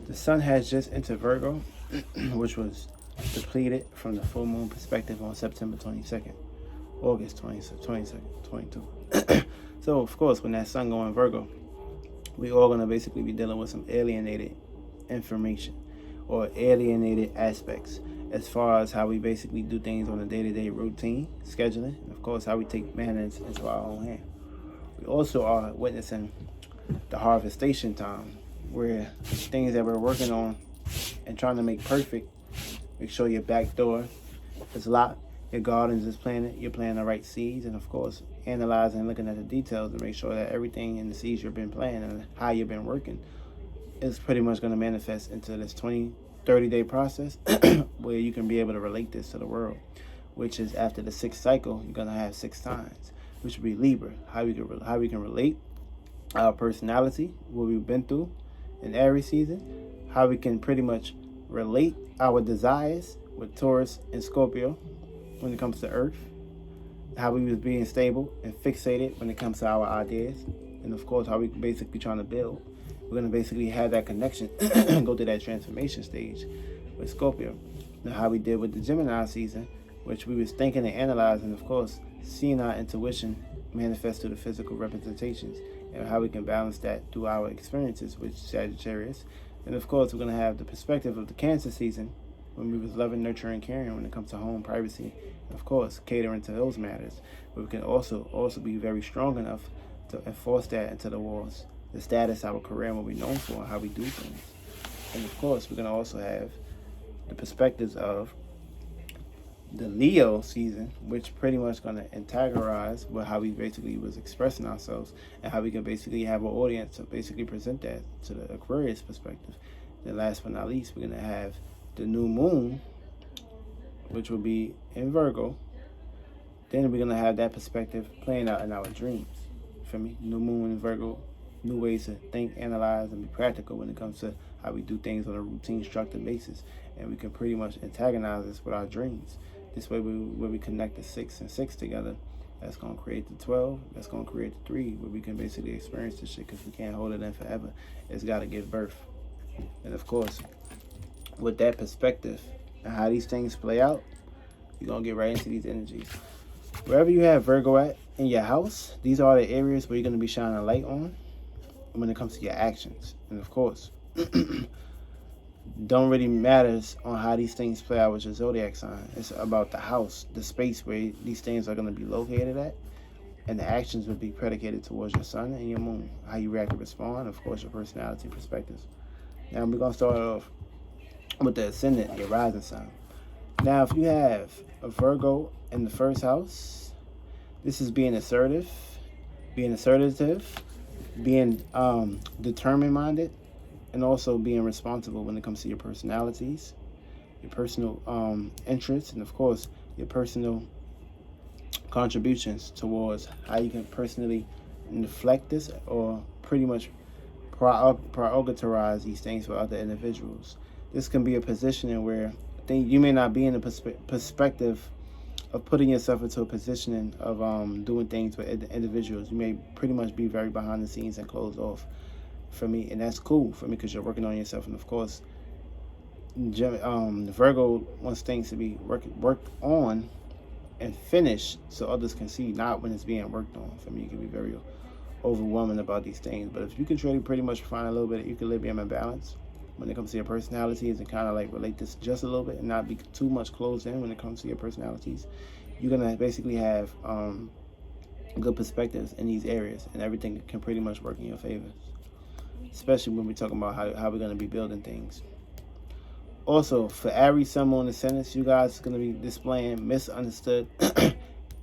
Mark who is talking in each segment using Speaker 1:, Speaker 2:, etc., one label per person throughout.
Speaker 1: The sun has just entered Virgo, which was depleted from the full moon perspective on September 22nd, August 22nd, 22. So, of course, when that sun go in Virgo, we all going to basically be dealing with some alienated information or alienated aspects as far as how we basically do things on a day-to-day routine, scheduling, and of course, how we take manners into our own hand. We also are witnessing the harvestation time, where things that we're working on and trying to make perfect, make sure your back door is locked, your gardens is planted, you're planting the right seeds, and of course, analyzing and looking at the details to make sure that everything in the seeds you've been planting and how you've been working is pretty much going to manifest into this 30-day process where you can be able to relate this to the world, which is after the 6th cycle, you're going to have 6 signs, which would be Libra, how we can relate our personality, what we've been through in Aries season, how we can pretty much relate our desires with Taurus and Scorpio when it comes to Earth, how we was being stable and fixated when it comes to our ideas, and of course how we basically trying to build. We're going to basically have that connection and go through that transformation stage with Scorpio. Now how we did with the Gemini season, which we was thinking and analyzing, of course, seeing our intuition manifest through the physical representations, and how we can balance that through our experiences with Sagittarius. And of course, we're going to have the perspective of the Cancer season, when we was loving, nurturing, caring when it comes to home, privacy, and of course, catering to those matters. But we can also be very strong enough to enforce that into the walls, the status, our career, and what we're known for, and how we do things. And of course, we're going to also have the perspectives of the Leo season, which pretty much going to antagonize with how we basically was expressing ourselves and how we can basically have an audience to basically present that to the Aquarius perspective. And last but not least, we're going to have the new moon, which will be in Virgo. Then we're going to have that perspective playing out in our dreams. For me, new moon in Virgo, new ways to think, analyze, and be practical when it comes to how we do things on a routine, structured basis. And we can pretty much antagonize this with our dreams. This way, where we connect the 6 and 6 together, that's going to create the 12. That's going to create the 3, where we can basically experience this shit, because we can't hold it in forever. It's got to give birth. And of course, with that perspective and how these things play out, you're going to get right into these energies. Wherever you have Virgo at in your house, these are the areas where you're going to be shining a light on when it comes to your actions. And of course, don't really matters on how these things play out with your zodiac sign. It's about the house, the space where these things are going to be located at, and the actions will be predicated towards your sun and your moon, how you react and respond, of course, your personality perspectives. Now we're going to start off with the ascendant, your rising sign. Now, if you have a Virgo in the first house, this is being assertive, being determined-minded, and also being responsible when it comes to your personalities, your personal interests, and of course, your personal contributions towards how you can personally deflect this or pretty much prioritize these things for other individuals. This can be a positioning where you may not be in a perspective of putting yourself into a positioning of doing things with individuals. You may pretty much be very behind the scenes and closed off. For me, and that's cool for me because you're working on yourself. And of course, Virgo wants things to be worked on and finished so others can see, not when it's being worked on. For me, it can be very overwhelming about these things. But if you can pretty much find a little bit of equilibrium and balance when it comes to your personalities, and kind of like relate this just a little bit and not be too much closed in when it comes to your personalities, you're gonna basically have good perspectives in these areas, and everything can pretty much work in your favor. Especially when we're talking about how we're going to be building things. Also, for Aries, Sun, Moon, and Ascendant, you guys are going to be displaying misunderstood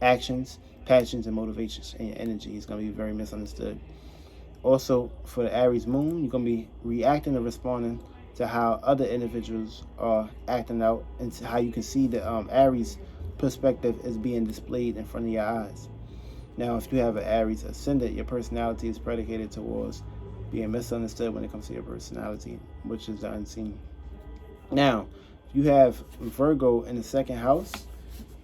Speaker 1: actions, passions, and motivations. And your energy is going to be very misunderstood. Also, for the Aries Moon, you're going to be reacting and responding to how other individuals are acting out, and how you can see the Aries perspective is being displayed in front of your eyes. Now, if you have an Aries Ascendant, your personality is predicated towards being misunderstood when it comes to your personality, which is the unseen. Now, if you have Virgo in the second house,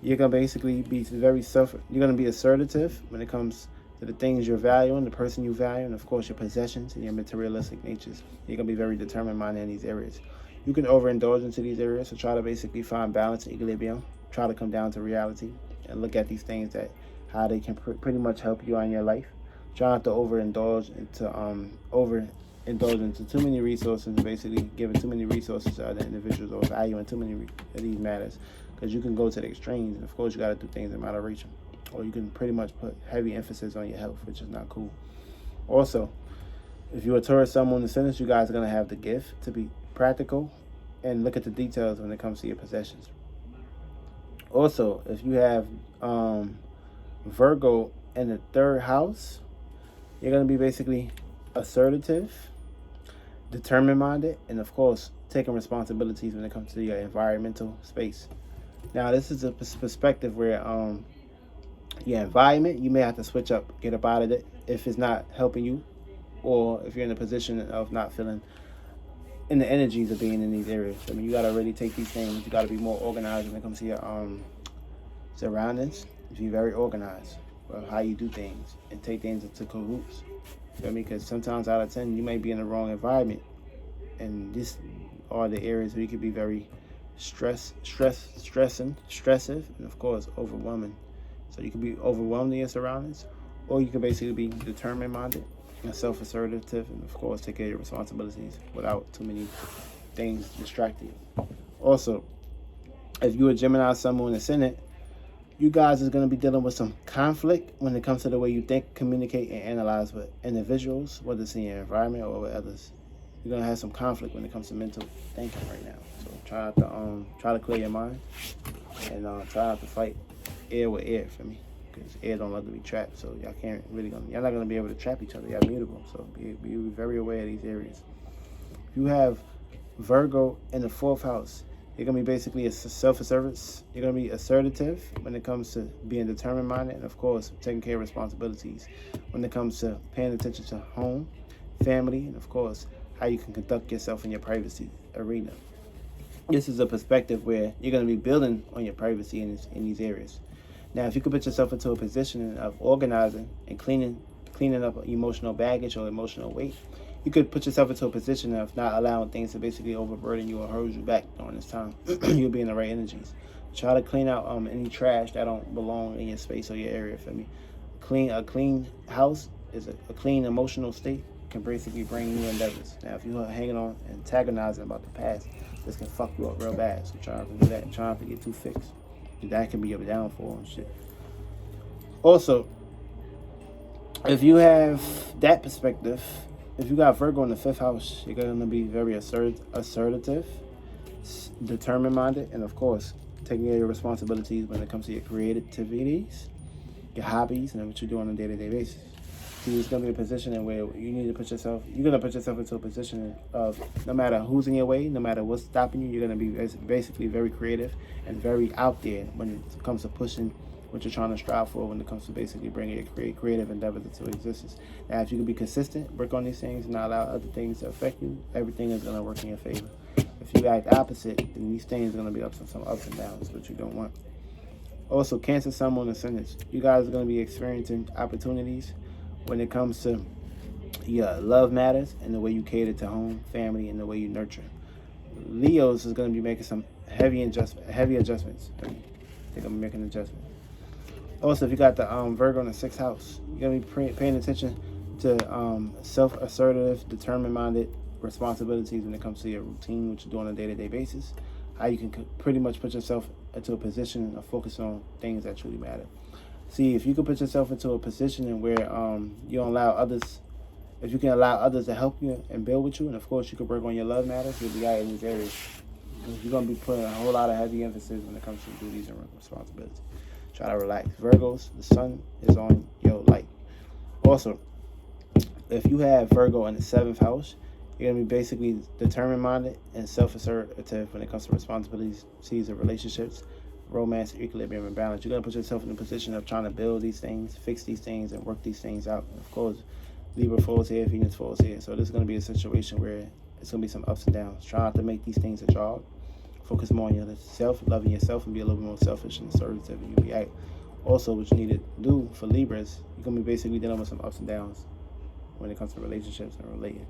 Speaker 1: you're gonna basically be you're gonna be assertive when it comes to the things you're valuing, the person you value, and of course your possessions and your materialistic natures. You're going to be very determined minded in these areas. You can overindulge into these areas, so try to basically find balance and equilibrium. Try to come down to reality and look at these things, that how they can pretty much help you on your life. Try not to overindulge into too many resources, and basically giving too many resources to other individuals, or valuing too many of these matters, because you can go to the extremes, and of course you got to do things in moderation, or you can pretty much put heavy emphasis on your health, which is not cool. Also, if you're a Taurus, Sun, Moon, and Ascendant, you guys are going to have the gift to be practical and look at the details when it comes to your possessions. Also, if you have Virgo in the 3rd house, you're going to be basically assertive, determined minded, and of course taking responsibilities when it comes to your environmental space. Now, this is a perspective where your environment, you may have to switch up, get up out of it if it's not helping you, or if you're in a position of not feeling in the energies of being in these areas. I mean, you got to really take these things. You got to be more organized when it comes to your surroundings. Be very organized with how you do things and take things into cahoots. Feel me? Because sometimes out of 10, you may be in the wrong environment, and this are the areas where you could be very stressive, and of course overwhelming. So you can be overwhelmed in your surroundings, or you can basically be determined minded and self-assertive, and of course take care of your responsibilities without too many things distracting you. Also, if you're a Gemini, Sun, Moon, and Ascendant, you guys is going to be dealing with some conflict when it comes to the way you think, communicate, and analyze with individuals, whether it's in your environment or with others. You're going to have some conflict when it comes to mental thinking right now. So try to clear your mind, and try not to fight air with air, for me, because air don't love to be trapped. So y'all not going to be able to trap each other. Y'all mutable. So be very aware of these areas. If you have Virgo in the 4th house, you're going to be basically a self-assertive. You're going to be assertive when it comes to being determined minded, and of course taking care of responsibilities when it comes to paying attention to home, family, and of course how you can conduct yourself in your privacy arena. This is a perspective where you're going to be building on your privacy in these areas. Now, if you could put yourself into a position of organizing and cleaning up emotional baggage or emotional weight, you could put yourself into a position of not allowing things to basically overburden you or hold you back during this time. You'll be in the right energies. Try to clean out any trash that don't belong in your space or your area. For me, a clean house is a clean emotional state can basically bring new endeavors. Now, if you're hanging on and antagonizing about the past, this can fuck you up real bad. So try not to do that. Try not to get too fixed. That can be your downfall and shit. Also, if you have that perspective, if you got Virgo in the 5th house, you're going to be very assertive, determined minded, and of course taking care of your responsibilities when it comes to your creativities, your hobbies, and what you do on a day-to-day basis. See, it's going to be a position in where you need to put yourself, you're going to put yourself into a position of no matter who's in your way, no matter what's stopping you, you're going to be basically very creative and very out there when it comes to pushing what you're trying to strive for, when it comes to basically bringing your creative endeavors into existence. Now, if you can be consistent, work on these things, and not allow other things to affect you, everything is going to work in your favor. If you act opposite, then these things are going to be some ups and downs, which you don't want. Also, Cancer, Sun, Moon, and Ascendant, you guys are going to be experiencing opportunities when it comes to your love matters and the way you cater to home, family, and the way you nurture. Leos is going to be making some heavy adjustments. I think I'm making an adjustment. Also, if you got the Virgo in the 6th house, you're going to be paying attention to self-assertive, determined-minded responsibilities when it comes to your routine, what you do on a day-to-day basis, how you can pretty much put yourself into a position of focus on things that truly matter. See, if you can put yourself into a position where you don't allow others, if you can allow others to help you and build with you, and of course you can work on your love matters, you'll be out in these areas. Because you're going to be putting a whole lot of heavy emphasis when it comes to duties and responsibilities. Try to relax. Virgos, the sun is on your light. Also, if you have Virgo in the 7th house, you're going to be basically determined-minded and self-assertive when it comes to responsibilities, seeds of relationships, romance, equilibrium, and balance. You're going to put yourself in a position of trying to build these things, fix these things, and work these things out. And of course, Libra falls here, Venus falls here. So this is going to be a situation where it's going to be some ups and downs. Try not to make these things a job. Focus more on yourself, loving yourself, and be a little bit more selfish and assertive. And you'll be out. Also, what you need to do for Libras, you're going to be basically dealing with some ups and downs when it comes to relationships and relating.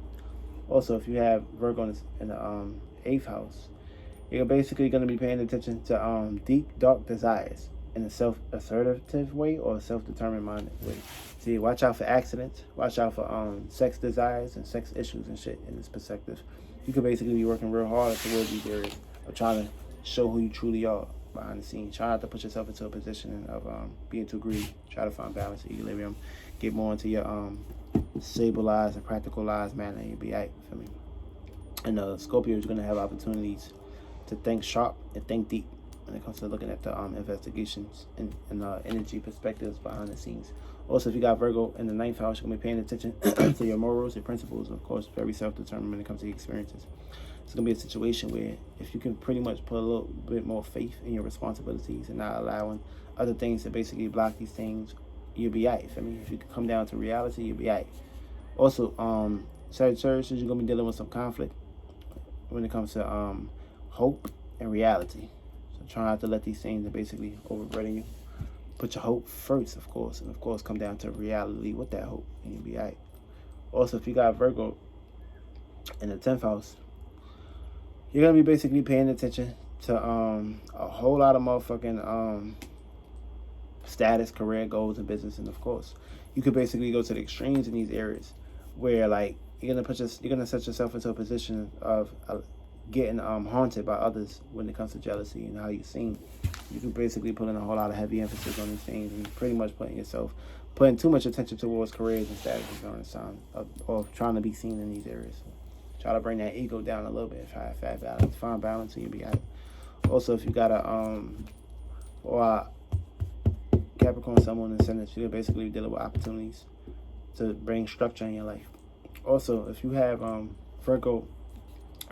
Speaker 1: Also, if you have Virgo in the 8th house, you're basically going to be paying attention to deep, dark desires in a self-assertive way or a self-determined minded way. See, watch out for accidents. Watch out for sex desires and sex issues and shit in this perspective. You could basically be working real hard towards these areas of trying to show who you truly are behind the scenes. Try not to put yourself into a position of being too greedy. Try to find balance, equilibrium. Get more into your stabilized and practicalized manner, and you'll be right for me. And Scorpio is going to have opportunities to think sharp and think deep when it comes to looking at the investigations and energy perspectives behind the scenes. Also, if you got Virgo in the 9th house, you're going to be paying attention to your morals, your principles, and of course, very self-determined when it comes to your experiences. It's going to be a situation where if you can pretty much put a little bit more faith in your responsibilities and not allowing other things to basically block these things, you'll be right. I mean, if you can come down to reality, you'll be right. Also, Sagittarius, you're going to be dealing with some conflict when it comes to hope and reality. So try not to let these things that basically overburden you. Put your hope first, of course, and of course come down to reality with that hope, and you'll be right. Also, if you got Virgo in the 10th house, you're going to be basically paying attention to a whole lot of motherfucking status, career goals, and business. And of course, you could basically go to the extremes in these areas where like you're gonna set yourself into a position of getting haunted by others when it comes to jealousy and how you seem. You can basically put in a whole lot of heavy emphasis on these things and pretty much putting too much attention towards careers and status during the time of trying to be seen in these areas. Try to bring that ego down a little bit. Find balance, and you'll be out. Also, if you got a Capricorn, someone in the Senate, you're basically dealing with opportunities to bring structure in your life. Also, if you have Virgo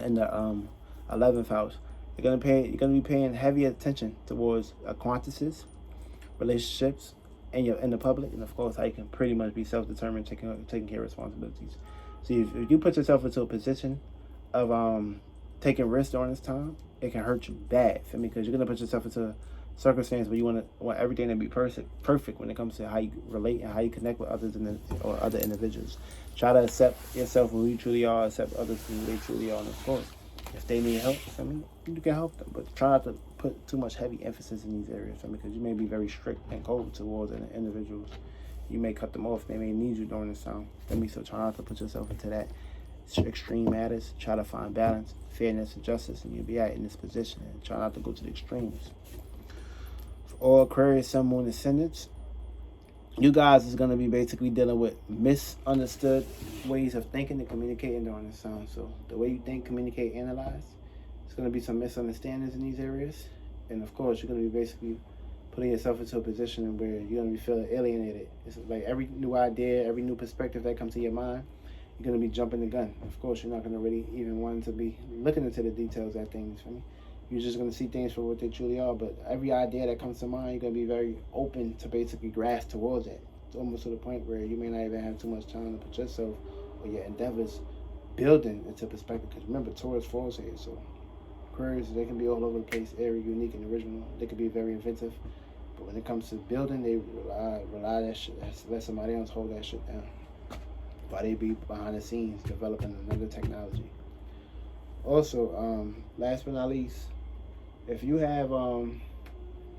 Speaker 1: in the 11th house, you're gonna be paying heavy attention towards acquaintances, relationships, and in the public, and of course, how you can pretty much be self-determined, taking care of responsibilities. See, if you put yourself into a position of taking risks during this time, it can hurt you bad, for me, because you're gonna put yourself into a circumstance where you want everything to be perfect when it comes to how you relate and how you connect with others or other individuals. Try to accept yourself for who you truly are, accept others for who they truly are, and of course, if they need help, I mean, you can help them, but try not to put too much heavy emphasis in these areas, because you may be very strict and cold towards an individual. You may cut them off. They may need you during this time. So try not to put yourself into that extreme matters. Try to find balance, fairness, and justice, and you'll be in this position. And try not to go to the extremes. For all Aquarius, Sun, Moon, Ascendants, you guys is going to be basically dealing with misunderstood ways of thinking and communicating during this time. So the way you think, communicate, analyze, it's going to be some misunderstandings in these areas. And of course, you're going to be basically putting yourself into a position where you're going to be feeling alienated. It's like every new idea, every new perspective that comes to your mind, you're going to be jumping the gun. Of course, you're not going to really even want to be looking into the details of things. For me, you're just going to see things for what they truly are. But every idea that comes to mind, you're going to be very open to basically grasp towards it. It's almost to the point where you may not even have too much time to put yourself or your endeavors building into perspective. Because remember, Taurus falls here, so Aquarius, they can be all over the place, very unique and original. They can be very inventive. But when it comes to building, they rely that shit. Let somebody else hold that shit down. While they be behind the scenes developing another technology. Also, last but not least, if you have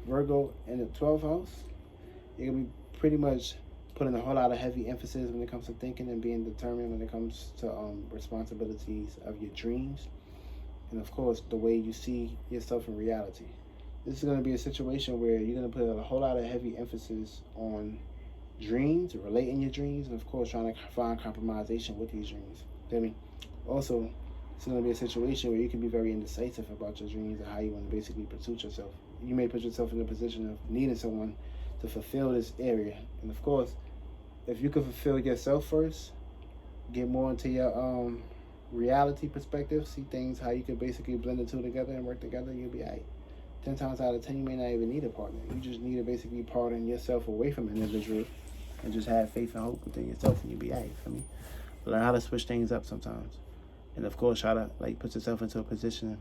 Speaker 1: Virgo in the 12th house, you're gonna be pretty much putting a whole lot of heavy emphasis when it comes to thinking and being determined when it comes to responsibilities of your dreams, and of course the way you see yourself in reality. This is going to be a situation where you're going to put a whole lot of heavy emphasis on dreams, relating your dreams, and of course trying to find compromisation with these dreams. Feel me? Also, it's going to be a situation where you can be very indecisive about your dreams and how you want to basically pursue yourself. You may put yourself in a position of needing someone to fulfill this area. And of course, if you can fulfill yourself first, get more into your reality perspective, see things, how you can basically blend the two together and work together, you'll be all right. 10 times out of 10, you may not even need a partner. You just need to basically pardon yourself away from an individual and just have faith and hope within yourself, and you'll be all right, for me. Learn how to switch things up sometimes. And of course, try to put yourself into a position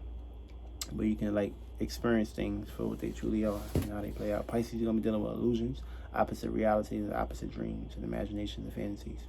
Speaker 1: where you can experience things for what they truly are and how they play out. Pisces, you're going to be dealing with illusions, opposite realities, opposite dreams, and imaginations and fantasies.